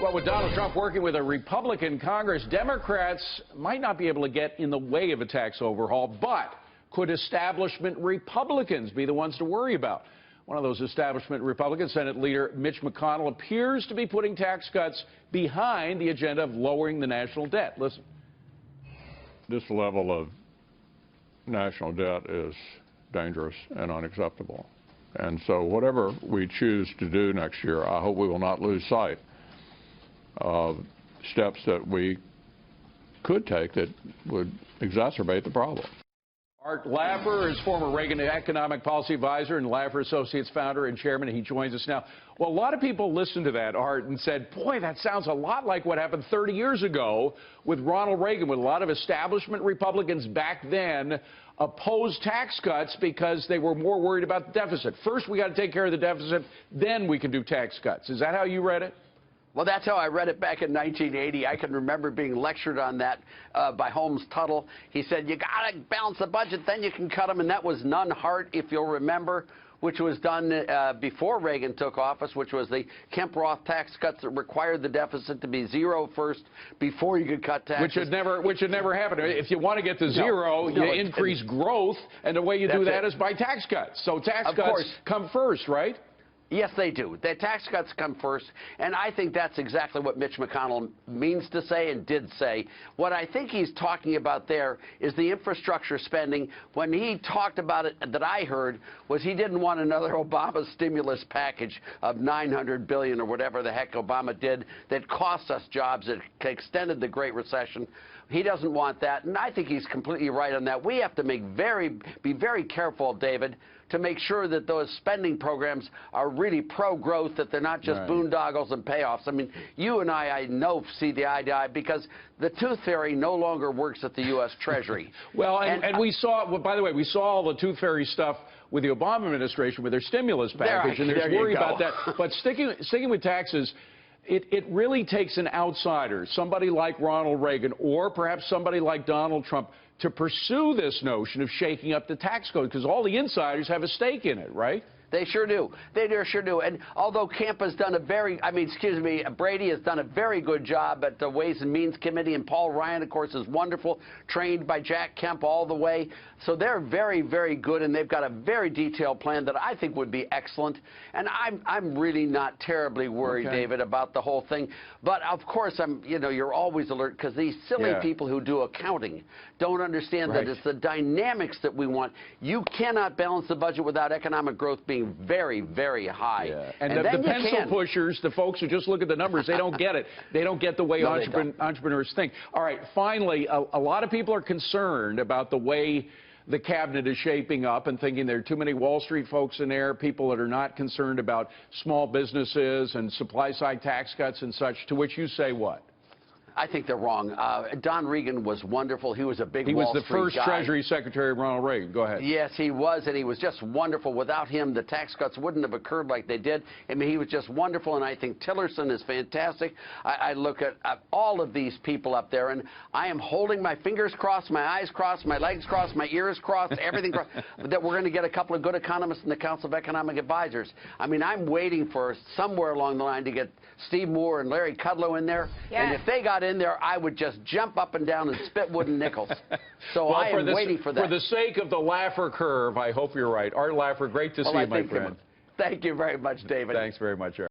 Well, with Donald Trump working with a Republican Congress, Democrats might not be able to get in the way of a tax overhaul, but could establishment Republicans be the ones to worry about? One of those establishment Republicans, Senate Leader Mitch McConnell, appears to be putting tax cuts behind the agenda of lowering the national debt. Listen. This level of national debt is dangerous and unacceptable. And so whatever we choose to do next year, I hope we will not lose sight of steps that we could take that would exacerbate the problem. Art Laffer is former Reagan economic policy advisor and Laffer Associates founder and chairman. He joins us now. Well, a lot of people listened to that, Art, and said, boy, that sounds a lot like what happened 30 years ago with Ronald Reagan, with a lot of establishment Republicans back then opposed tax cuts because they were more worried about the deficit. First, we got to take care of the deficit, then we can do tax cuts. Is that how you read it? Well, that's how I read it back in 1980. I can remember being lectured on that by Holmes Tuttle. He said, you got to balance the budget, then you can cut them. And that was Nunn-Hart, if you'll remember, which was done before Reagan took office, which was the Kemp-Roth tax cuts that required the deficit to be zero first before you could cut taxes. Which had never happened. If you want to get to zero, you increase growth, and the way you do that is by tax cuts. So tax cuts come first, right? Yes, they do. The tax cuts come first, and I think that's exactly what Mitch McConnell means to say and did say. What I think he's talking about there is the infrastructure spending. When he talked about it, that I heard, was he didn't want another Obama stimulus package of $900 billion or whatever the heck Obama did that cost us jobs, that extended the Great Recession. He doesn't want that, and I think he's completely right on that. We have to be very careful, David, to make sure that those spending programs are really pro-growth, that they're not just boondoggles and payoffs. I mean, you and I know, see the eye to eye, because the tooth fairy no longer works at the U.S. Treasury. Well, and we saw, well, by the way, we saw all the tooth fairy stuff with the Obama administration with their stimulus package, and there's worry about that. But sticking with taxes, it really takes an outsider, somebody like Ronald Reagan or perhaps somebody like Donald Trump, to pursue this notion of shaking up the tax code, because all the insiders have a stake in it, right? They sure do. They sure do. And although Brady has done a very good job at the Ways and Means Committee, and Paul Ryan, of course, is wonderful, trained by Jack Kemp all the way. So they're very, very good, and they've got a very detailed plan that I think would be excellent. And I'm really not terribly worried, David, about the whole thing. But of course, you're always alert, because these silly people who do accounting don't understand that it's the dynamics that we want. You cannot balance the budget without economic growth being very, very high. Yeah. And the pencil pushers, the folks who just look at the numbers, they don't get it. They don't get the way entrepreneurs think. All right, finally, a lot of people are concerned about the way the cabinet is shaping up and thinking there are too many Wall Street folks in there, people that are not concerned about small businesses and supply-side tax cuts and such, to which you say what? I think they're wrong. Don Reagan was wonderful. He was a big Wall Street guy. He was the first Treasury Secretary of Ronald Reagan. Go ahead. Yes, he was, and he was just wonderful. Without him, the tax cuts wouldn't have occurred like they did. I mean, he was just wonderful, and I think Tillerson is fantastic. I look at all of these people up there, and I am holding my fingers crossed, my eyes crossed, my legs crossed, my ears crossed, everything crossed, that we're going to get a couple of good economists in the Council of Economic Advisors. I mean, I'm waiting for somewhere along the line to get Steve Moore and Larry Kudlow in there, and if they got in there, I would just jump up and down and spit wooden nickels. So well, I am waiting for that. For the sake of the Laffer curve, I hope you're right. Art Laffer, great to see you, my friend. Thank you very much, David. Thanks very much, Art.